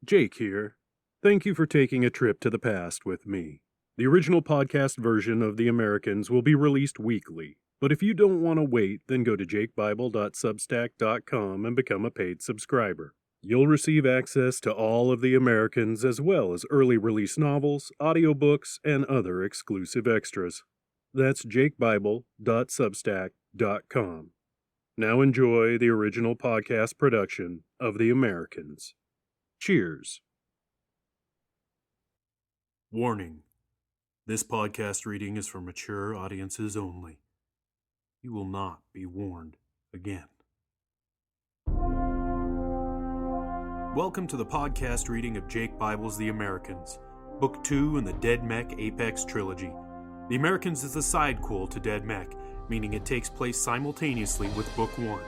Jake here. Thank you for taking a trip to the past with me. The original podcast version of The Americans will be released weekly, but if you don't want to wait, then go to jakebible.substack.com and become a paid subscriber. You'll receive access to all of The Americans as well as early release novels, audiobooks, and other exclusive extras. That's jakebible.substack.com. Now enjoy the original podcast production of The Americans. Cheers. Warning. This podcast reading is for mature audiences only. You will not be warned again. Welcome to the podcast reading of Jake Bible's The Americans, Book 2 in the Dead Mech Apex Trilogy. The Americans is the sidequel to Dead Mech, meaning it takes place simultaneously with Book 1.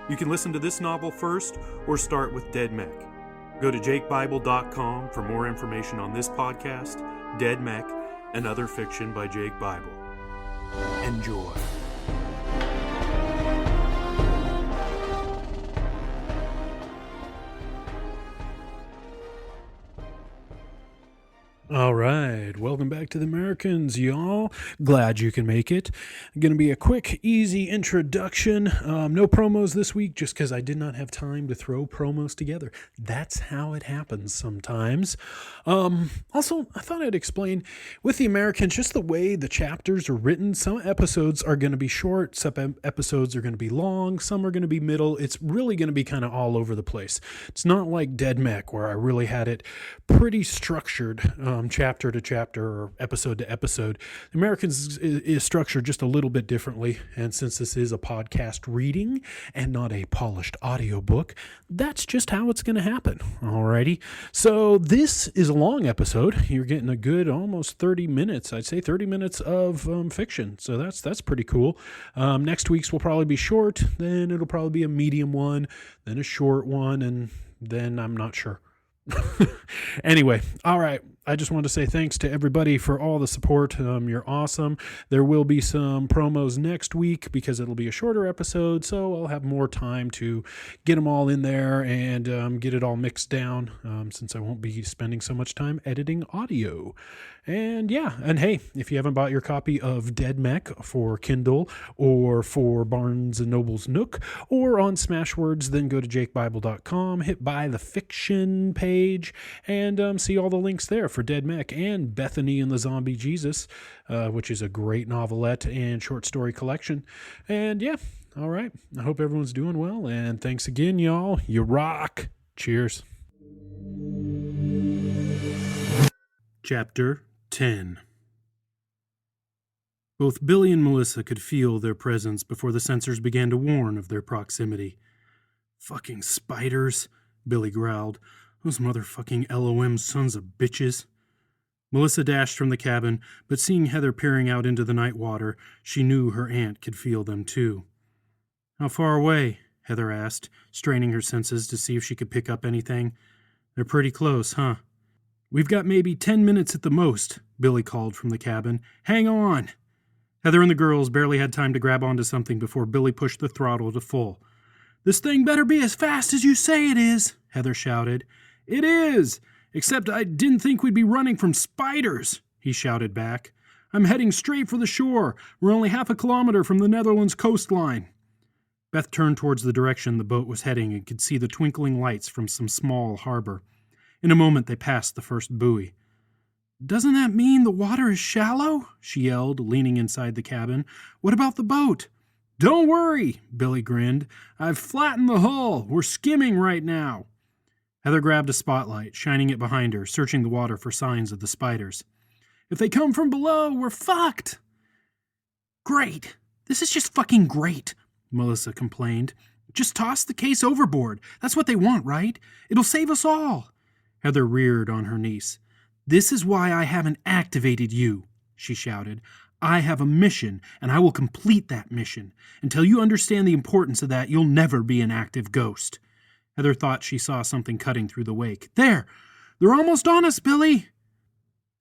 You can listen to this novel first or start with Dead Mech. Go to jakebible.com for more information on this podcast, Dead Mech, and other fiction by Jake Bible. Enjoy. All right, welcome back to The Americans, y'all. Glad you can make it. Going to be a quick, easy introduction. No promos this week just because I did not have time to throw promos together. That's how it happens sometimes. Also, I thought I'd explain with The Americans just the way the chapters are written. Some episodes are going to be short, some episodes are going to be long, some are going to be middle. It's really going to be kind of all over the place. It's not like Dead Mech where I really had it pretty structured. Chapter to chapter or episode to episode. The Americans is structured just a little bit differently, and since this is a podcast reading and not a polished audiobook, that's just how it's going to happen. Alrighty, so this is a long episode. You're getting a good almost 30 minutes. I'd say 30 minutes of fiction, so that's pretty cool. Next week's will probably be short, then it'll probably be a medium one, then a short one, and then I'm not sure. Anyway, all right. I just wanted to say thanks to everybody for all the support. You're awesome. There will be some promos next week because it'll be a shorter episode, so I'll have more time to get them all in there and get it all mixed down since I won't be spending so much time editing audio. And yeah, and hey, if you haven't bought your copy of Dead Mech for Kindle or for Barnes & Noble's Nook or on Smashwords, then go to jakebible.com, hit buy the fiction page, and see all the links there for Dead Mech and Bethany and the Zombie Jesus, which is a great novelette and short story collection. And yeah, all right. I hope everyone's doing well, and thanks again, y'all. You rock. Cheers. Chapter 10. Both Billy and Melissa could feel their presence before the sensors began to warn of their proximity. "Fucking spiders," Billy growled. "Those motherfucking LOM sons of bitches." Melissa dashed from the cabin, but seeing Heather peering out into the night water, she knew her aunt could feel them too. "How far away?" Heather asked, straining her senses to see if she could pick up anything. "They're pretty close, huh?" "We've got maybe 10 minutes at the most," Billy called from the cabin. "Hang on!" Heather and the girls barely had time to grab onto something before Billy pushed the throttle to full. "This thing better be as fast as you say it is," Heather shouted. "It is! Except I didn't think we'd be running from spiders," he shouted back. "I'm heading straight for the shore. We're only half a kilometer from the Netherlands coastline." Beth turned towards the direction the boat was heading and could see the twinkling lights from some small harbor. In a moment, they passed the first buoy. "Doesn't that mean the water is shallow?" she yelled, leaning inside the cabin. "What about the boat?" "Don't worry," Billy grinned. "I've flattened the hull. We're skimming right now." Heather grabbed a spotlight, shining it behind her, searching the water for signs of the spiders. "If they come from below, we're fucked." "Great. This is just fucking great," Melissa complained. "Just toss the case overboard. That's what they want, right? It'll save us all." Heather reared on her niece. "This is why I haven't activated you," she shouted. "I have a mission, and I will complete that mission. Until you understand the importance of that, you'll never be an active ghost." Heather thought she saw something cutting through the wake. "There! They're almost on us, Billy!"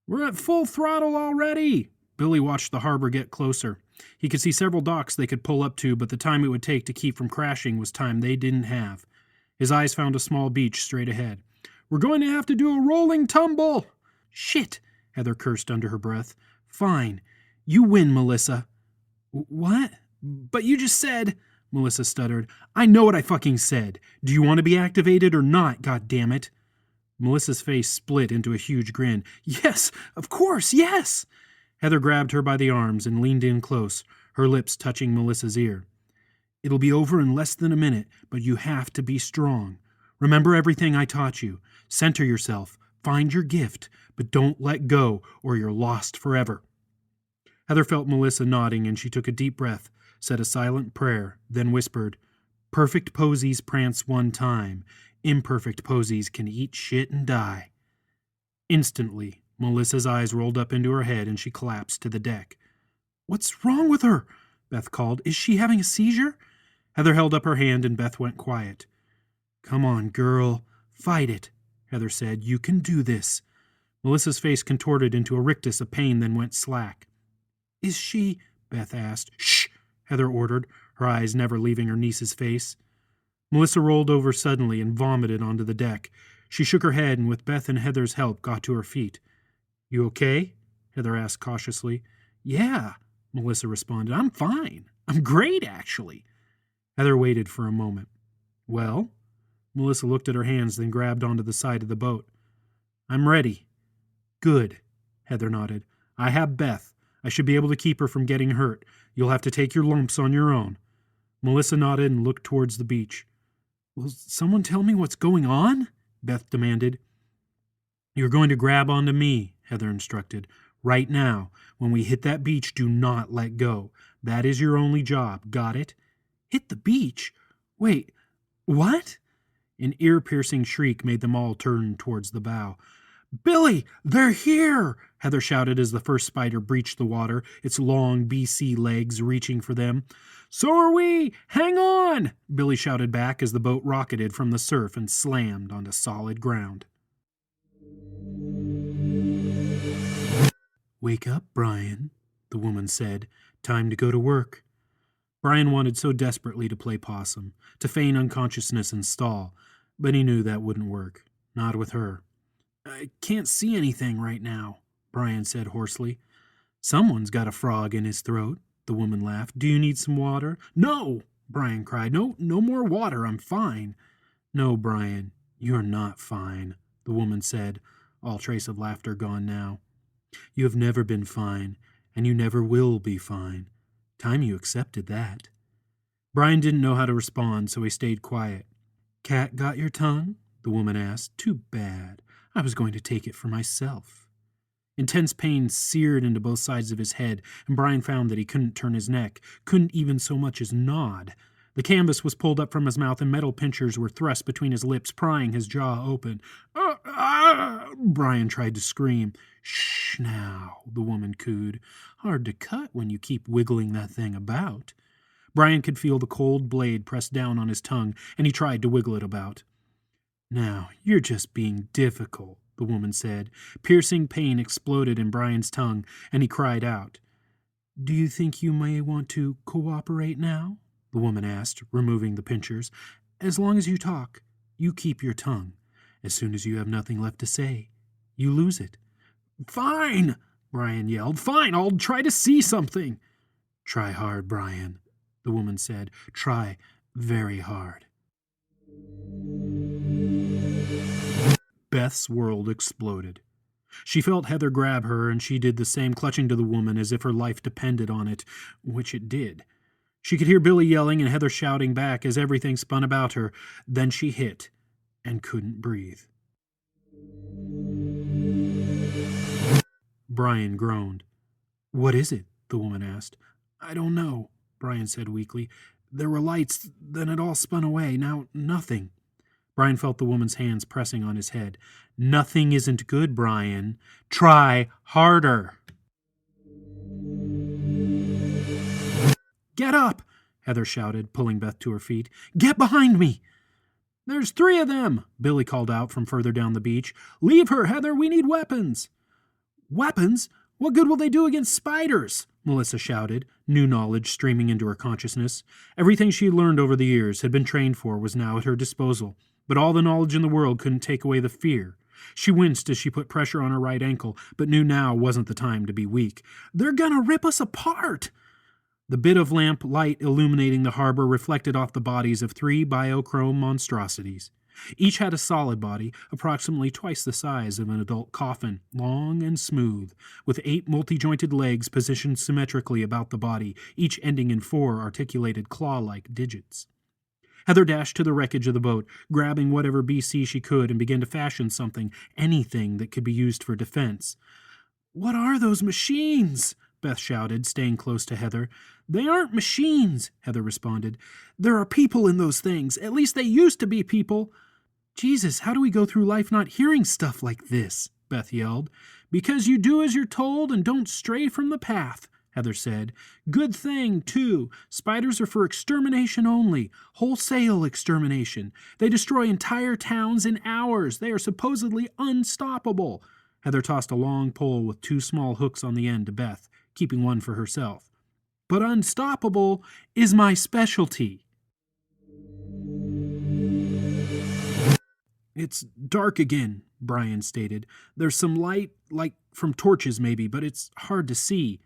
"We're at full throttle already!" Billy watched the harbor get closer. He could see several docks they could pull up to, but the time it would take to keep from crashing was time they didn't have. His eyes found a small beach straight ahead. We're going to have to do a rolling tumble. Shit, Heather cursed under her breath. Fine. You win, Melissa. What? But you just said, Melissa stuttered. I know what I fucking said. Do you want to be activated or not, goddammit? Melissa's face split into a huge grin. Yes, of course, yes! Heather grabbed her by the arms and leaned in close, her lips touching Melissa's ear. It'll be over in less than a minute, but you have to be strong. Remember everything I taught you. Center yourself. Find your gift, but don't let go or you're lost forever. Heather felt Melissa nodding and she took a deep breath, said a silent prayer, then whispered, Perfect posies prance one time. Imperfect posies can eat shit and die. Instantly, Melissa's eyes rolled up into her head and she collapsed to the deck. What's wrong with her? Beth called. Is she having a seizure? Heather held up her hand and Beth went quiet. Come on, girl. Fight it, Heather said. You can do this. Melissa's face contorted into a rictus of pain, then went slack. Is she? Beth asked. Shh, Heather ordered, her eyes never leaving her niece's face. Melissa rolled over suddenly and vomited onto the deck. She shook her head and with Beth and Heather's help got to her feet. You okay? Heather asked cautiously. Yeah, Melissa responded. I'm fine. I'm great, actually. Heather waited for a moment. Well? Melissa looked at her hands, then grabbed onto the side of the boat. I'm ready. Good, Heather nodded. I have Beth. I should be able to keep her from getting hurt. You'll have to take your lumps on your own. Melissa nodded and looked towards the beach. Will someone tell me what's going on? Beth demanded. You're going to grab onto me, Heather instructed. Right now. When we hit that beach, do not let go. That is your only job. Got it? Hit the beach? Wait, what? An ear-piercing shriek made them all turn towards the bow. Billy, they're here! Heather shouted as the first spider breached the water, its long BC legs reaching for them. So are we! Hang on! Billy shouted back as the boat rocketed from the surf and slammed onto solid ground. Wake up, Brian, the woman said. Time to go to work. Brian wanted so desperately to play possum, to feign unconsciousness and stall, but he knew that wouldn't work. Not with her. I can't see anything right now, Brian said hoarsely. Someone's got a frog in his throat, the woman laughed. Do you need some water? No, Brian cried. No more water. I'm fine. No, Brian, you're not fine, the woman said, all trace of laughter gone now. You have never been fine, and you never will be fine. Time you accepted that. Brian didn't know how to respond, so he stayed quiet. Cat got your tongue? The woman asked. Too bad. I was going to take it for myself. Intense pain seared into both sides of his head, and Brian found that he couldn't turn his neck, couldn't even so much as nod. The canvas was pulled up from his mouth, and metal pincers were thrust between his lips, prying his jaw open. Brian tried to scream. Shh now, the woman cooed. Hard to cut when you keep wiggling that thing about. Brian could feel the cold blade press down on his tongue, and he tried to wiggle it about. Now, you're just being difficult, the woman said. Piercing pain exploded in Brian's tongue, and he cried out. Do you think you may want to cooperate now? The woman asked, removing the pincers. As long as you talk, you keep your tongue. As soon as you have nothing left to say, you lose it. Fine, Brian yelled. Fine, I'll try to see something. Try hard, Brian, the woman said. Try very hard. Beth's world exploded. She felt Heather grab her, and she did the same, clutching to the woman as if her life depended on it, which it did. She could hear Billy yelling and Heather shouting back as everything spun about her. Then she hit and couldn't breathe. Brian groaned. What is it? The woman asked. I don't know, Brian said weakly. There were lights, then it all spun away. Now nothing. Brian felt the woman's hands pressing on his head. Nothing isn't good, Brian. Try harder. Get up, Heather shouted, pulling Beth to her feet. Get behind me. There's 3 of them, Billy called out from further down the beach. Leave her, Heather. We need weapons. Weapons? What good will they do against spiders? Melissa shouted, new knowledge streaming into her consciousness. Everything she had learned over the years, had been trained for, was now at her disposal. But all the knowledge in the world couldn't take away the fear. She winced as she put pressure on her right ankle, but knew now wasn't the time to be weak. "They're gonna rip us apart!" The bit of lamp light illuminating the harbor reflected off the bodies of 3 biochrome monstrosities. Each had a solid body, approximately twice the size of an adult coffin, long and smooth, with 8 multi-jointed legs positioned symmetrically about the body, each ending in 4 articulated claw-like digits. Heather dashed to the wreckage of the boat, grabbing whatever BC she could, and began to fashion something, anything that could be used for defense. "What are those machines?" Beth shouted, staying close to Heather. "They aren't machines," Heather responded. "There are people in those things. At least they used to be people." "Jesus, how do we go through life not hearing stuff like this?" Beth yelled. "Because you do as you're told and don't stray from the path," Heather said. "Good thing, too. Spiders are for extermination only. Wholesale extermination. They destroy entire towns in hours. They are supposedly unstoppable." Heather tossed a long pole with 2 small hooks on the end to Beth, keeping one for herself. "But unstoppable is my specialty." "It's dark again," Brian stated. "There's some light, like from torches maybe, but it's hard to see."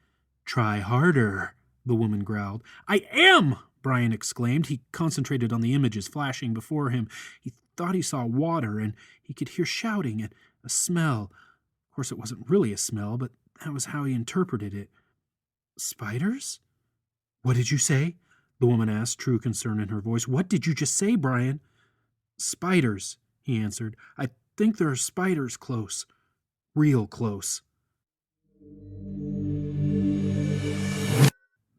"Try harder," the woman growled. "I am!" Brian exclaimed. He concentrated on the images flashing before him. He thought he saw water, and he could hear shouting and a smell. Of course, it wasn't really a smell, but that was how he interpreted it. "Spiders?" "What did you say?" the woman asked, true concern in her voice. "What did you just say, Brian?" "Spiders," he answered. "I think there are spiders close. Real close."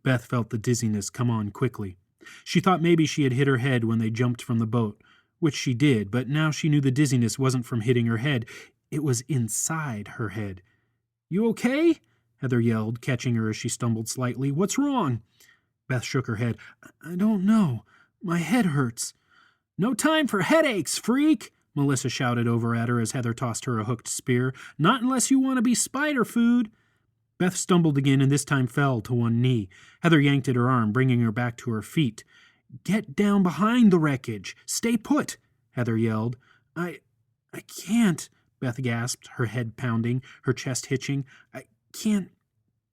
Beth felt the dizziness come on quickly. She thought maybe she had hit her head when they jumped from the boat, which she did, but now she knew the dizziness wasn't from hitting her head. It was inside her head. "You okay?" Heather yelled, catching her as she stumbled slightly. "What's wrong?" Beth shook her head. "I don't know. My head hurts." "No time for headaches, freak!" Melissa shouted over at her as Heather tossed her a hooked spear. "Not unless you want to be spider food." Beth stumbled again and this time fell to one knee. Heather yanked at her arm, bringing her back to her feet. "Get down behind the wreckage. Stay put," Heather yelled. I can't," Beth gasped, her head pounding, her chest hitching. "I can't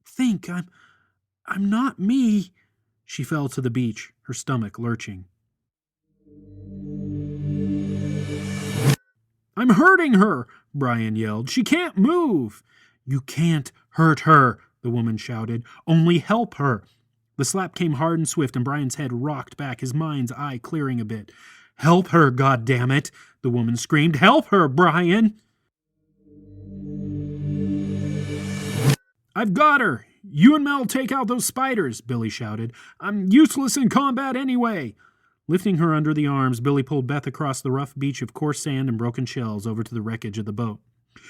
think. I'm not me." She fell to the beach, her stomach lurching. "I'm hurting her," Brian yelled. "She can't move." "You can't hurt her," the woman shouted. "Only help her." The slap came hard and swift, and Brian's head rocked back, his mind's eye clearing a bit. "Help her, goddammit," the woman screamed. "Help her, Brian." "I've got her. You and Mel take out those spiders," Billy shouted. "I'm useless in combat anyway." Lifting her under the arms, Billy pulled Beth across the rough beach of coarse sand and broken shells over to the wreckage of the boat.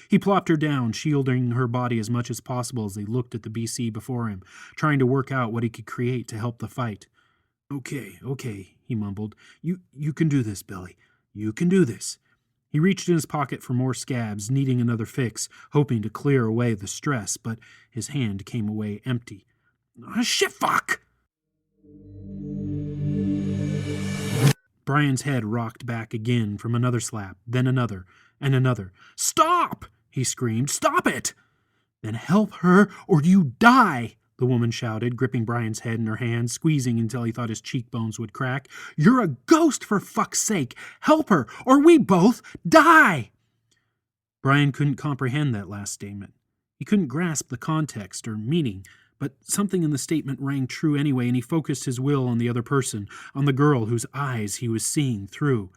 He plopped her down, shielding her body as much as possible as he looked at the BC before him, trying to work out what he could create to help the fight. Okay, he mumbled. You can do this, Billy. You can do this." He reached in his pocket for more scabs, needing another fix, hoping to clear away the stress, but his hand came away empty. Shit, fuck! Brian's head rocked back again from another slap, then another, and another. "Stop!" he screamed. "Stop it!" "Then help her or you die!" the woman shouted, gripping Brian's head in her hands, squeezing until he thought his cheekbones would crack. "You're a ghost, for fuck's sake! Help her or we both die!" Brian couldn't comprehend that last statement. He couldn't grasp the context or meaning, but something in the statement rang true anyway, and he focused his will on the other person, on the girl whose eyes he was seeing through.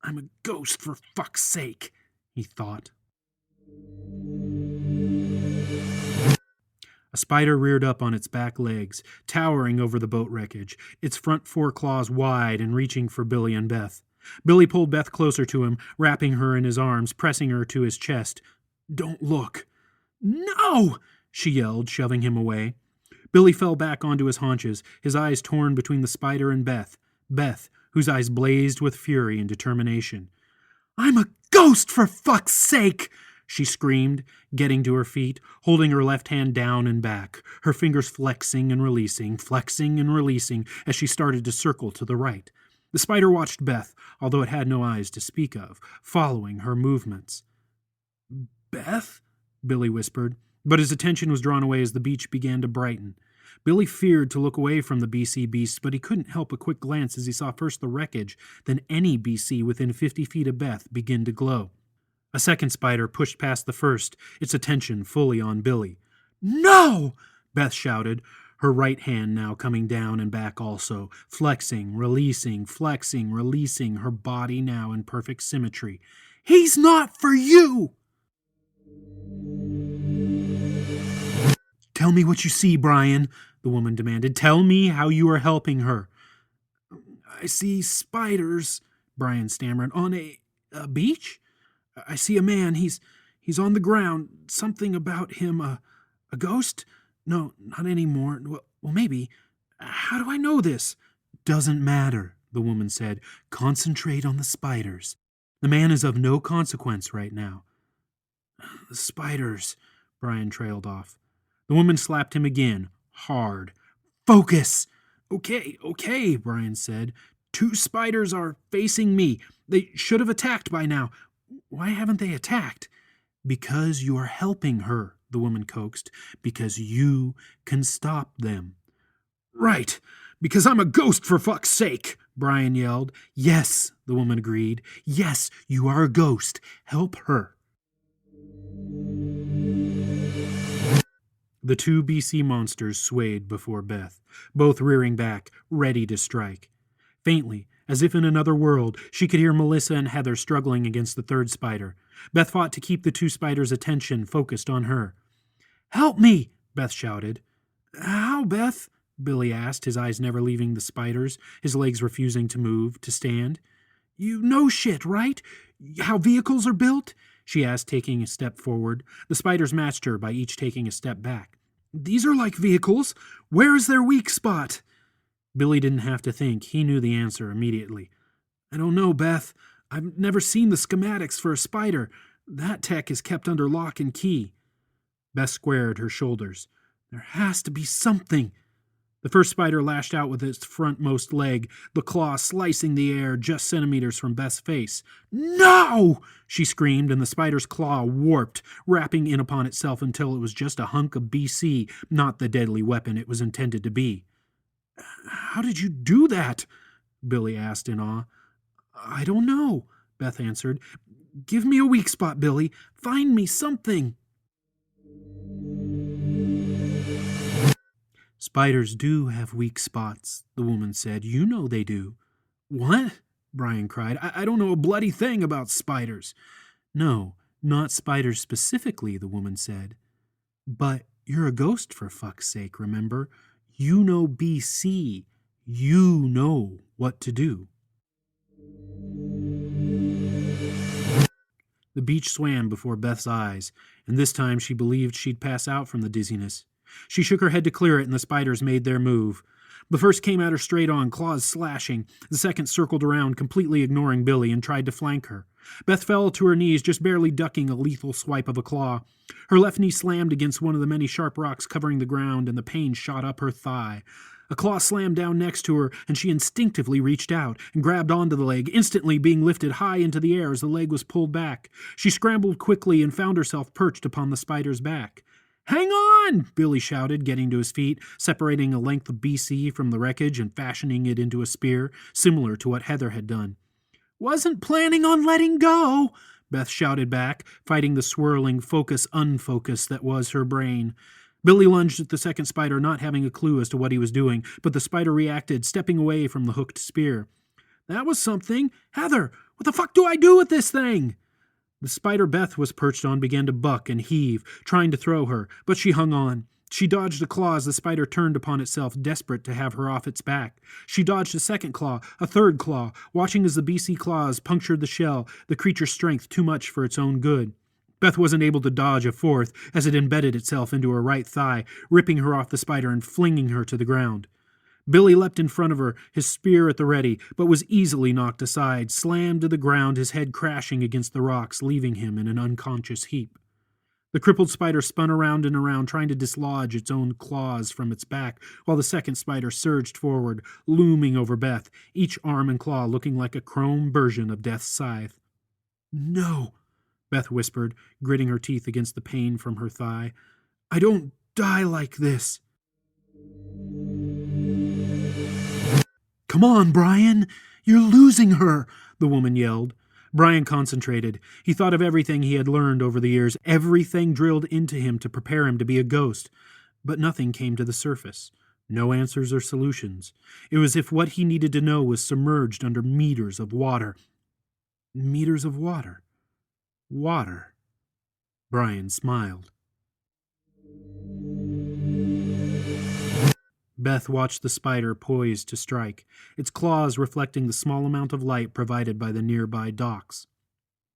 "I'm a ghost, for fuck's sake," he thought. A spider reared up on its back legs, towering over the boat wreckage, its front 4 claws wide and reaching for Billy and Beth. Billy pulled Beth closer to him, wrapping her in his arms, pressing her to his chest. "Don't look." "No!" she yelled, shoving him away. Billy fell back onto his haunches, his eyes torn between the spider and Beth, whose eyes blazed with fury and determination. "I'm a ghost, for fuck's sake!" she screamed, getting to her feet, holding her left hand down and back, her fingers flexing and releasing as she started to circle to the right. The spider watched Beth, although it had no eyes to speak of, following her movements. "Beth?" Billy whispered, but his attention was drawn away as the beach began to brighten. Billy feared to look away from the BC beasts, but he couldn't help a quick glance as he saw first the wreckage, then any BC within 50 feet of Beth begin to glow. A second spider pushed past the first, its attention fully on Billy. "No!" Beth shouted, her right hand now coming down and back also, flexing, releasing, her body now in perfect symmetry. "He's not for you!" "Tell me what you see, Brian," the woman demanded. "Tell me how you are helping her." "I see spiders," Brian stammered. "On a beach? I see a man. He's on the ground. Something about him. A ghost? No, not anymore. Well, maybe. How do I know this?" "Doesn't matter," the woman said. "Concentrate on the spiders. The man is of no consequence right now." "The spiders," Brian trailed off. The woman slapped him again, hard. "Focus!" Okay, Brian said. "2 spiders are facing me. They should have attacked by now. Why haven't they attacked?" "Because you are helping her," the woman coaxed. "Because you can stop them." "Right, because I'm a ghost, for fuck's sake," Brian yelled. "Yes," the woman agreed. "Yes, you are a ghost. Help her." The 2 BC monsters swayed before Beth, both rearing back, ready to strike. Faintly, as if in another world, she could hear Melissa and Heather struggling against the third spider. Beth fought to keep the 2 spiders' attention focused on her. "Help me!" Beth shouted. "How, Beth?" Billy asked, his eyes never leaving the spiders, his legs refusing to move, to stand. "You know shit, right? How vehicles are built?" she asked, taking a step forward. The spiders matched her by each taking a step back. "These are like vehicles. Where is their weak spot?" Billy didn't have to think. He knew the answer immediately. "I don't know, Beth. I've never seen the schematics for a spider. That tech is kept under lock and key." Beth squared her shoulders. "There has to be something." The first spider lashed out with its frontmost leg, the claw slicing the air just centimeters from Beth's face. "No!" she screamed, and the spider's claw warped, wrapping in upon itself until it was just a hunk of BC, not the deadly weapon it was intended to be. "How did you do that?" Billy asked in awe. "I don't know," Beth answered. "Give me a weak spot, Billy. Find me something." "Spiders do have weak spots," the woman said. "You know they do." "What?" Brian cried. I don't know a bloody thing about spiders." "No, not spiders specifically," the woman said. "But you're a ghost, for fuck's sake, remember? You know BC. You know what to do." The beach swam before Beth's eyes, and this time she believed she'd pass out from the dizziness. She shook her head to clear it, and the spiders made their move. The first came at her straight on, claws slashing. The second circled around, completely ignoring Billy, and tried to flank her. Beth fell to her knees, just barely ducking a lethal swipe of a claw. Her left knee slammed against one of the many sharp rocks covering the ground, and the pain shot up her thigh. A claw slammed down next to her, and she instinctively reached out and grabbed onto the leg, instantly being lifted high into the air as the leg was pulled back. She scrambled quickly and found herself perched upon the spider's back. "Hang on!" Billy shouted, getting to his feet, separating a length of BC from the wreckage and fashioning it into a spear, similar to what Heather had done. "Wasn't planning on letting go," Beth shouted back, fighting the swirling focus-unfocus that was her brain. Billy lunged at the second spider, not having a clue as to what he was doing, but the spider reacted, stepping away from the hooked spear. "That was something. Heather, what the fuck do I do with this thing?" The spider Beth was perched on began to buck and heave, trying to throw her, but she hung on. She dodged a claw as the spider turned upon itself, desperate to have her off its back. She dodged a second claw, a third claw, watching as the BC claws punctured the shell, the creature's strength too much for its own good. Beth wasn't able to dodge a fourth as it embedded itself into her right thigh, ripping her off the spider and flinging her to the ground. Billy leapt in front of her, his spear at the ready, but was easily knocked aside, slammed to the ground, his head crashing against the rocks, leaving him in an unconscious heap. The crippled spider spun around and around, trying to dislodge its own claws from its back, while the second spider surged forward, looming over Beth, each arm and claw looking like a chrome version of Death's scythe. "No," Beth whispered, gritting her teeth against the pain from her thigh. "I don't die like this." "Come on, Brian! You're losing her!" the woman yelled. Brian concentrated. He thought of everything he had learned over the years, everything drilled into him to prepare him to be a ghost. But nothing came to the surface. No answers or solutions. It was as if what he needed to know was submerged under meters of water. Meters of water. Water. Brian smiled. Beth watched the spider poised to strike, its claws reflecting the small amount of light provided by the nearby docks.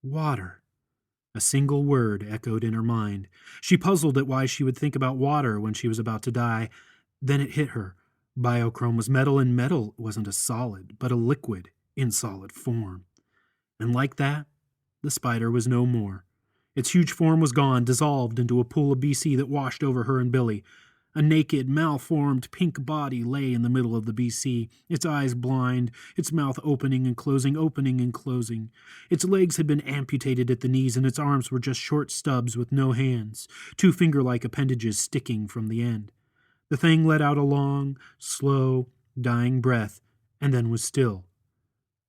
Water. A single word echoed in her mind. She puzzled at why she would think about water when she was about to die. Then it hit her. Biochrome was metal, and metal wasn't a solid, but a liquid in solid form. And like that, the spider was no more. Its huge form was gone, dissolved into a pool of BC that washed over her and Billy. A naked, malformed, pink body lay in the middle of the BC, its eyes blind, its mouth opening and closing, opening and closing. Its legs had been amputated at the knees, and its arms were just short stubs with no hands, two finger-like appendages sticking from the end. The thing let out a long, slow, dying breath, and then was still.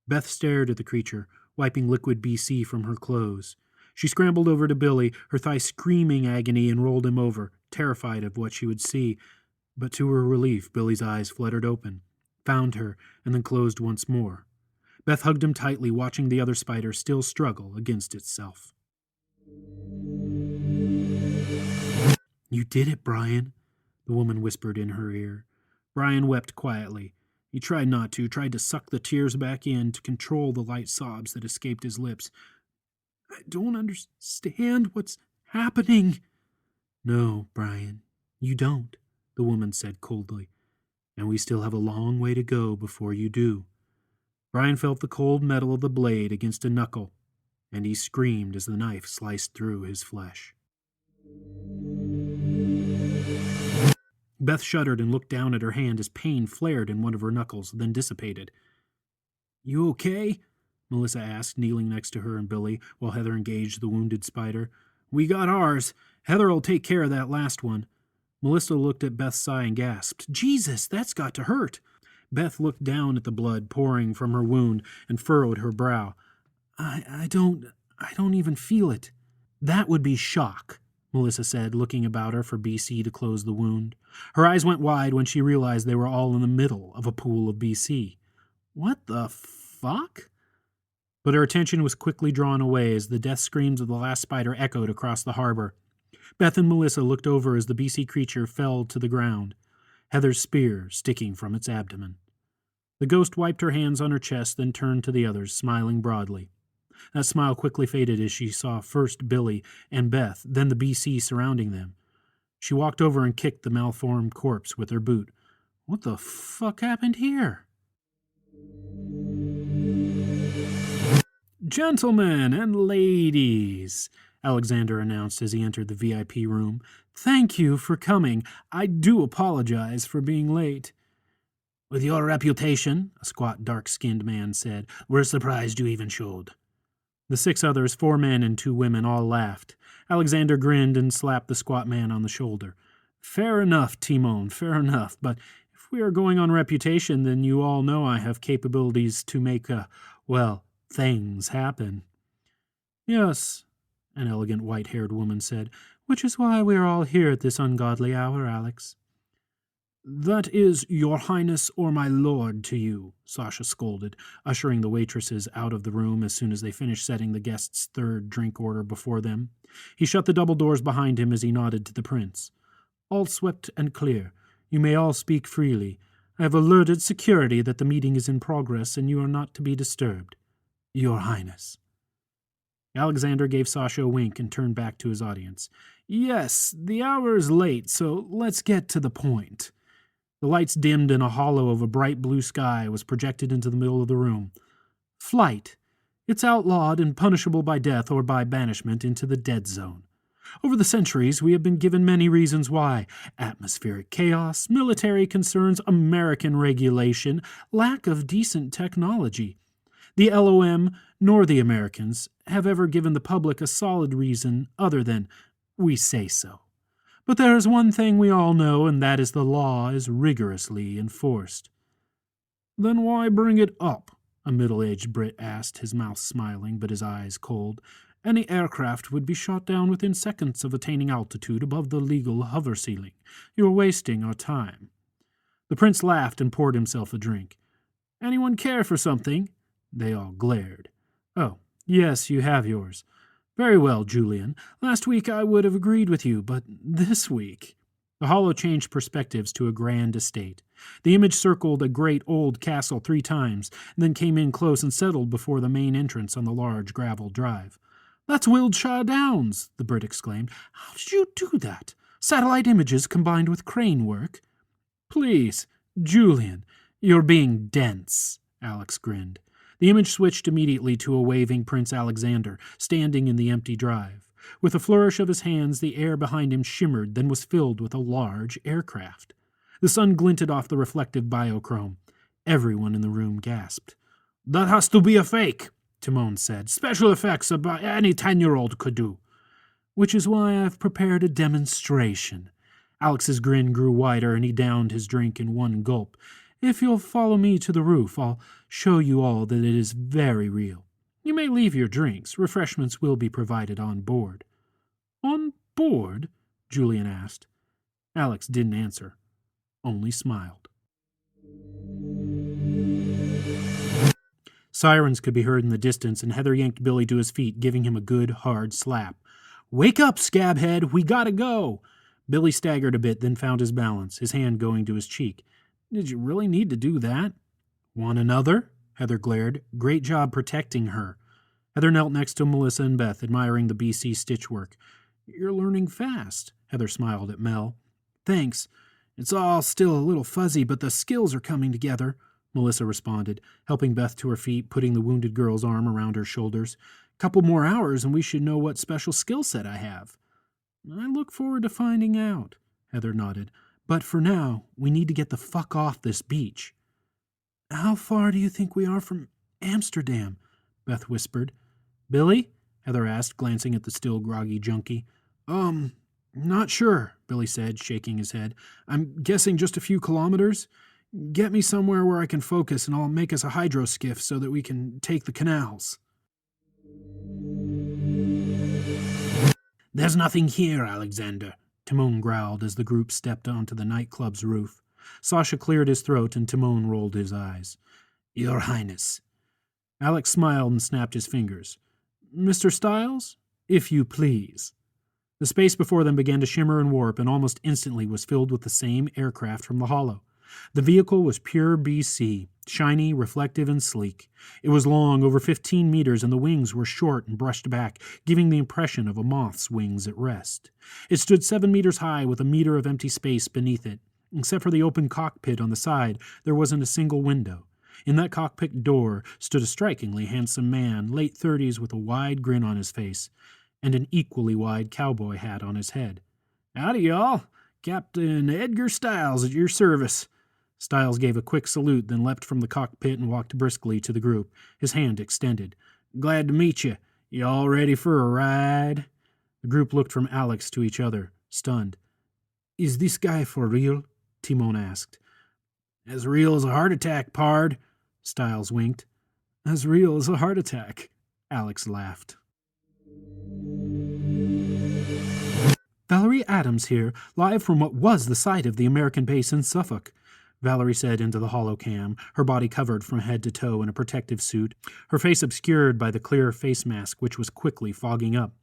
Beth stared at the creature, wiping liquid BC from her clothes. She scrambled over to Billy, her thigh screaming agony, and rolled him over, terrified of what she would see. But to her relief, Billy's eyes fluttered open, found her, and then closed once more. Beth hugged him tightly, watching the other spider still struggle against itself. "You did it, Brian," the woman whispered in her ear. Brian wept quietly. He tried not to, tried to suck the tears back in, to control the light sobs that escaped his lips. "I don't understand what's happening." "No, Brian, you don't," the woman said coldly. "And we still have a long way to go before you do." Brian felt the cold metal of the blade against a knuckle, and he screamed as the knife sliced through his flesh. Beth shuddered and looked down at her hand as pain flared in one of her knuckles, then dissipated. "You okay?" Melissa asked, kneeling next to her and Billy, while Heather engaged the wounded spider. "We got ours. Heather'll take care of that last one." Melissa looked at Beth's side and gasped, "Jesus, that's got to hurt." Beth looked down at the blood pouring from her wound and furrowed her brow. I don't even feel it." "That would be shock," Melissa said, looking about her for BC to close the wound. Her eyes went wide when she realized they were all in the middle of a pool of BC. What the fuck? But her attention was quickly drawn away as the death screams of the last spider echoed across the harbor. Beth and Melissa looked over as the BC creature fell to the ground, Heather's spear sticking from its abdomen. The ghost wiped her hands on her chest, then turned to the others, smiling broadly. That smile quickly faded as she saw first Billy and Beth, then the BC surrounding them. She walked over and kicked the malformed corpse with her boot. "What the fuck happened here?" "Gentlemen and ladies," Alexander announced as he entered the VIP room, "thank you for coming. I do apologize for being late." "With your reputation," a squat, dark-skinned man said, "we're surprised you even showed." The 6 others, 4 men and 2 women, all laughed. Alexander grinned and slapped the squat man on the shoulder. "Fair enough, Timon, fair enough, but if we are going on reputation, then you all know I have capabilities to make, things happen." "Yes," an elegant white-haired woman said, "which is why we are all here at this ungodly hour, Alex." "That is your highness or my lord to you," Sasha scolded, ushering the waitresses out of the room as soon as they finished setting the guest's third drink order before them. He shut the double doors behind him as he nodded to the prince. "All swept and clear. You may all speak freely. I have alerted security that the meeting is in progress and you are not to be disturbed. Your highness." Alexander gave Sasha a wink and turned back to his audience. "Yes, the hour is late, so let's get to the point." The lights dimmed and a hollow of a bright blue sky was projected into the middle of the room. "Flight. It's outlawed and punishable by death or by banishment into the dead zone. Over the centuries, we have been given many reasons why: atmospheric chaos, military concerns, American regulation, lack of decent technology. The LOM nor the Americans have ever given the public a solid reason other than, "we say so." But there is one thing we all know, and that is the law is rigorously enforced. "Then why bring it up?" a middle-aged Brit asked, his mouth smiling but his eyes cold. "Any aircraft would be shot down within seconds of attaining altitude above the legal hover ceiling. You're wasting our time." The prince laughed and poured himself a drink. "Anyone care for something?" They all glared. "Oh, yes, you have yours. Very well, Julian. Last week I would have agreed with you, but this week—" The hollow changed perspectives to a grand estate. The image circled a great old castle 3 times, and then came in close and settled before the main entrance on the large gravel drive. "That's Wiltshire Downs!" the Brit exclaimed. "How did you do that? Satellite images combined with crane work?" "Please, Julian, you're being dense," Alex grinned. The image switched immediately to a waving Prince Alexander, standing in the empty drive. With a flourish of his hands, the air behind him shimmered, then was filled with a large aircraft. The sun glinted off the reflective biochrome. Everyone in the room gasped. "That has to be a fake," Timon said. "Special effects about any 10-year-old could do." "Which is why I've prepared a demonstration." Alex's grin grew wider, and he downed his drink in one gulp. "If you'll follow me to the roof, I'll show you all that it is very real. You may leave your drinks. Refreshments will be provided on board." "On board?" Julian asked. Alex didn't answer, only smiled. Sirens could be heard in the distance, and Heather yanked Billy to his feet, giving him a good, hard slap. "Wake up, scabhead! We gotta go!" Billy staggered a bit, then found his balance, his hand going to his cheek. "Did you really need to do that?" "Want another?" Heather glared. "Great job protecting her." Heather knelt next to Melissa and Beth, admiring the BC stitchwork. "You're learning fast," Heather smiled at Mel. "Thanks. It's all still a little fuzzy, but the skills are coming together," Melissa responded, helping Beth to her feet, putting the wounded girl's arm around her shoulders. "Couple more hours and we should know what special skill set I have." "I look forward to finding out," Heather nodded. "But for now, we need to get the fuck off this beach." "How far do you think we are from Amsterdam?" Beth whispered. "Billy?" Heather asked, glancing at the still groggy junkie. Not sure," Billy said, shaking his head. "I'm guessing just a few kilometers. Get me somewhere where I can focus, and I'll make us a hydro skiff so that we can take the canals." "There's nothing here, Alexander," Timon growled as the group stepped onto the nightclub's roof. Sasha cleared his throat, and Timon rolled his eyes. "Your Highness." Alex smiled and snapped his fingers. "Mr. Styles? If you please." The space before them began to shimmer and warp, and almost instantly was filled with the same aircraft from the hollow. The vehicle was pure BC, shiny, reflective, and sleek. It was long, over 15 meters, and the wings were short and brushed back, giving the impression of a moth's wings at rest. It stood 7 meters high, with a meter of empty space beneath it. Except for the open cockpit on the side, there wasn't a single window. In that cockpit door stood a strikingly handsome man, late 30s, with a wide grin on his face, and an equally wide cowboy hat on his head. "Howdy, y'all. Captain Edgar Styles at your service." Styles gave a quick salute, then leapt from the cockpit and walked briskly to the group, his hand extended. "Glad to meet you. You all ready for a ride?" The group looked from Alex to each other, stunned. "Is this guy for real?" Timon asked. "As real as a heart attack, pard," Styles winked. "As real as a heart attack," Alex laughed. "Valerie Adams here, live from what was the site of the American base in Suffolk," Valerie said into the holocam, her body covered from head to toe in a protective suit, her face obscured by the clear face mask which was quickly fogging up.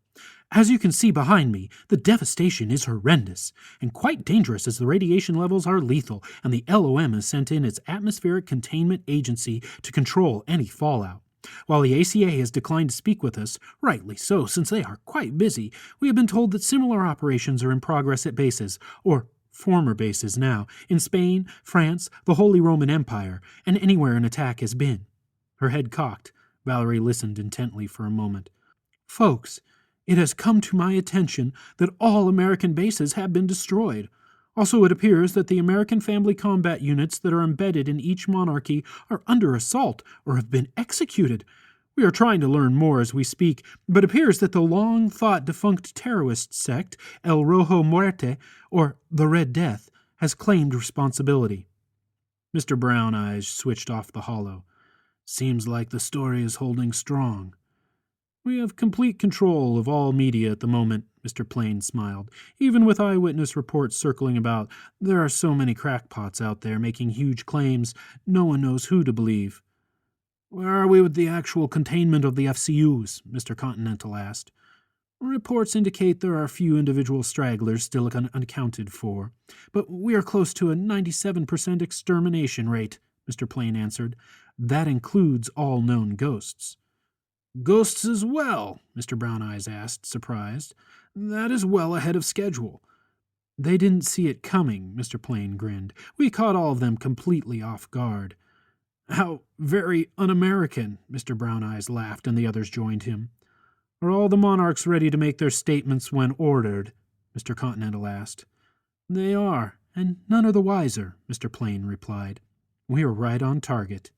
"As you can see behind me, the devastation is horrendous, and quite dangerous as the radiation levels are lethal, and the LOM has sent in its atmospheric containment agency to control any fallout. While the ACA has declined to speak with us, rightly so, since they are quite busy, we have been told that similar operations are in progress at bases, or former bases now, in Spain, France, the Holy Roman Empire, and anywhere an attack has been." Her head cocked, Valerie listened intently for a moment. "Folks, It has come to my attention that all American bases have been destroyed. Also, it appears that the American family combat units that are embedded in each monarchy are under assault or have been executed. We are trying to learn more as we speak, but it appears that the long-thought defunct terrorist sect, El Rojo Muerte, or the Red Death, has claimed responsibility. Mr. Brown Eyes switched off the holo. Seems like the story is holding strong. We have complete control of all media at the moment, Mr. Plain smiled. Even with eyewitness reports circling about, there are so many crackpots out there making huge claims, no one knows who to believe. Where are we with the actual containment of the FCUs? Mr. Continental asked. Reports indicate there are a few individual stragglers still unaccounted for, but we are close to a 97% extermination rate, Mr. Plain answered. That includes all known ghosts. Ghosts as well? Mr. Brown Eyes asked, surprised. That is well ahead of schedule. They didn't see it coming, Mr. Plain grinned. We caught all of them completely off guard. How very un-American, Mr. Brown Eyes laughed, and the others joined him. Are all the monarchs ready to make their statements when ordered? Mr. Continental asked. They are, and none are the wiser, Mr. Plain replied. We are right on target.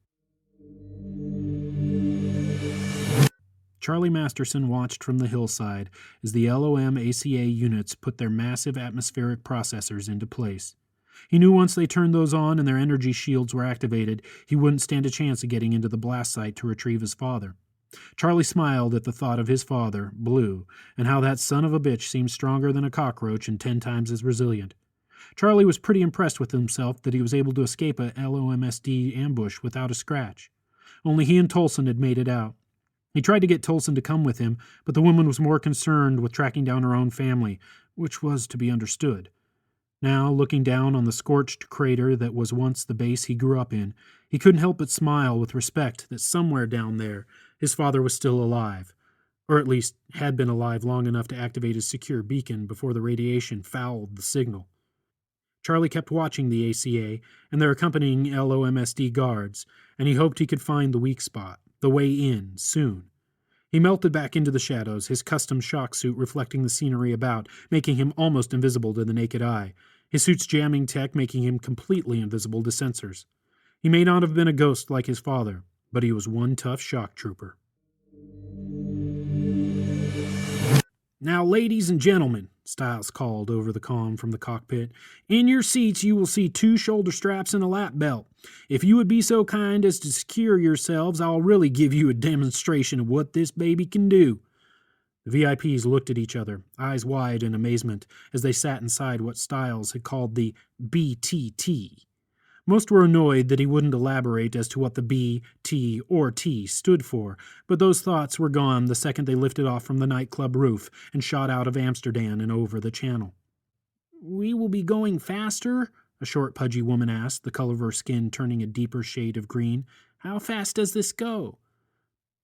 Charlie Masterson watched from the hillside as the LOM ACA units put their massive atmospheric processors into place. He knew once they turned those on and their energy shields were activated, he wouldn't stand a chance of getting into the blast site to retrieve his father. Charlie smiled at the thought of his father, Blue, and how that son of a bitch seemed stronger than a cockroach and 10 times as resilient. Charlie was pretty impressed with himself that he was able to escape a LOMSD ambush without a scratch. Only he and Tolson had made it out. He tried to get Tolson to come with him, but the woman was more concerned with tracking down her own family, which was to be understood. Now, looking down on the scorched crater that was once the base he grew up in, he couldn't help but smile with respect that somewhere down there his father was still alive, or at least had been alive long enough to activate his secure beacon before the radiation fouled the signal. Charlie kept watching the ACA and their accompanying LOMSD guards, and he hoped he could find the weak spot, the way in, soon. He melted back into the shadows, his custom shock suit reflecting the scenery about, making him almost invisible to the naked eye, his suit's jamming tech making him completely invisible to sensors. He may not have been a ghost like his father, but he was one tough shock trooper. Now, ladies and gentlemen, Stiles called over the comm from the cockpit, in your seats you will see 2 shoulder straps and a lap belt. If you would be so kind as to secure yourselves, I'll really give you a demonstration of what this baby can do. The VIPs looked at each other, eyes wide in amazement, as they sat inside what Stiles had called the BTT. Most were annoyed that he wouldn't elaborate as to what the B, T, or T stood for, but those thoughts were gone the second they lifted off from the nightclub roof and shot out of Amsterdam and over the channel. We will be going faster? A short, pudgy woman asked, the color of her skin turning a deeper shade of green. How fast does this go?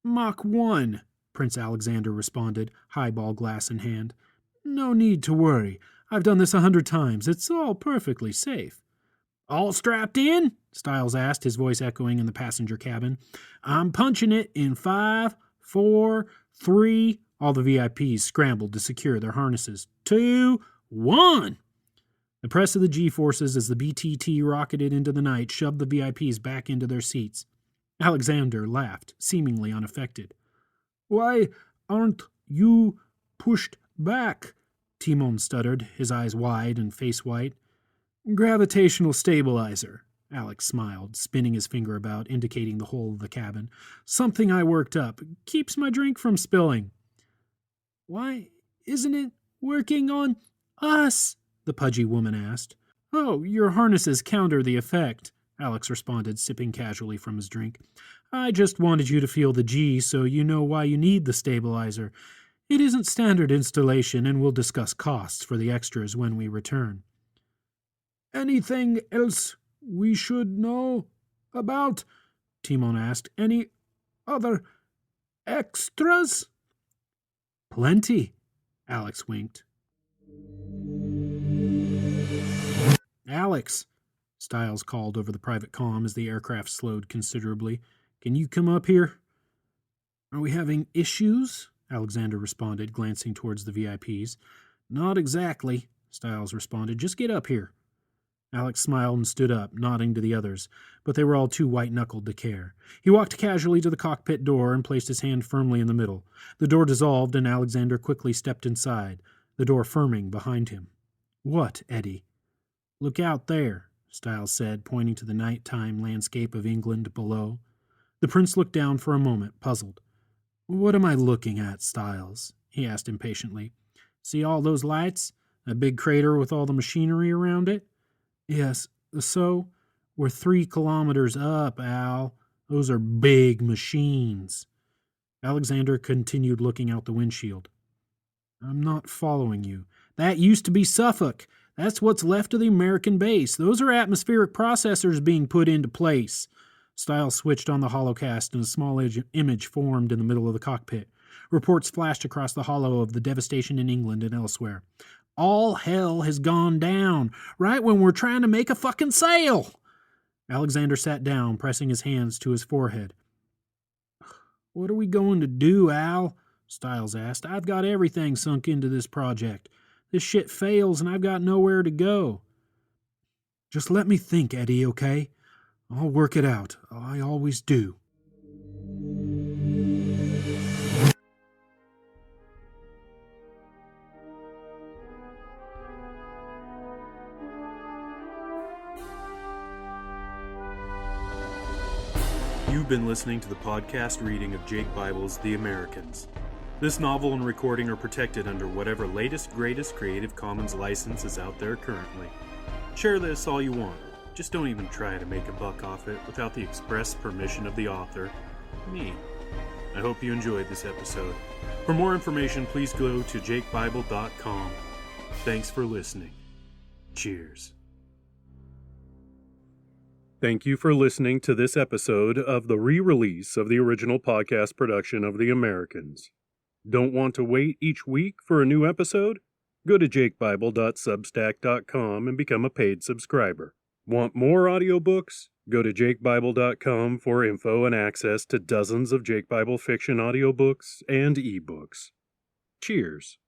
Mach 1, Prince Alexander responded, highball glass in hand. No need to worry. I've done this 100 times. It's all perfectly safe. All strapped in? Stiles asked, his voice echoing in the passenger cabin. I'm punching it in 5, 4, 3. All the VIPs scrambled to secure their harnesses. 2, 1. The press of the G-forces as the BTT rocketed into the night shoved the VIPs back into their seats. Alexander laughed, seemingly unaffected. Why aren't you pushed back? Timon stuttered, his eyes wide and face white. Gravitational stabilizer, Alex smiled, spinning his finger about, indicating the whole of the cabin. Something I worked up. Keeps my drink from spilling. Why isn't it working on us? The pudgy woman asked. Oh, your harnesses counter the effect, Alex responded, sipping casually from his drink. I just wanted you to feel the G so you know why you need the stabilizer. It isn't standard installation, and we'll discuss costs for the extras when we return. Anything else we should know about? Timon asked. Any other extras? Plenty, Alex winked. Alex, Stiles called over the private comm as the aircraft slowed considerably. Can you come up here? Are we having issues? Alexander responded, glancing towards the VIPs. Not exactly, Stiles responded. Just get up here. Alex smiled and stood up, nodding to the others, but they were all too white-knuckled to care. He walked casually to the cockpit door and placed his hand firmly in the middle. The door dissolved, and Alexander quickly stepped inside, the door firming behind him. What, Eddie? Look out there, Stiles said, pointing to the nighttime landscape of England below. The prince looked down for a moment, puzzled. What am I looking at, Stiles? He asked impatiently. See all those lights? That big crater with all the machinery around it? Yes, so? We're 3 kilometers up, Al. Those are big machines. Alexander continued looking out the windshield. I'm not following you. That used to be Suffolk. That's what's left of the American base. Those are atmospheric processors being put into place. Stiles switched on the holocast and a small image formed in the middle of the cockpit. Reports flashed across the holo of the devastation in England and elsewhere. All hell has gone down, right when we're trying to make a fucking sale. Alexander sat down, pressing his hands to his forehead. What are we going to do, Al? Stiles asked. I've got everything sunk into this project. This shit fails and I've got nowhere to go. Just let me think, Eddie, okay? I'll work it out. I always do. You've been listening to the podcast reading of Jake Bible's The Americans. This novel and recording are protected under whatever latest, greatest Creative Commons license is out there currently. Share this all you want. Just don't even try to make a buck off it without the express permission of the author, me. I hope you enjoyed this episode. For more information, please go to jakebible.com. Thanks for listening. Cheers. Thank you for listening to this episode of the re-release of the original podcast production of The Americans. Don't want to wait each week for a new episode? Go to jakebible.substack.com and become a paid subscriber. Want more audiobooks? Go to jakebible.com for info and access to dozens of Jake Bible fiction audiobooks and ebooks. Cheers.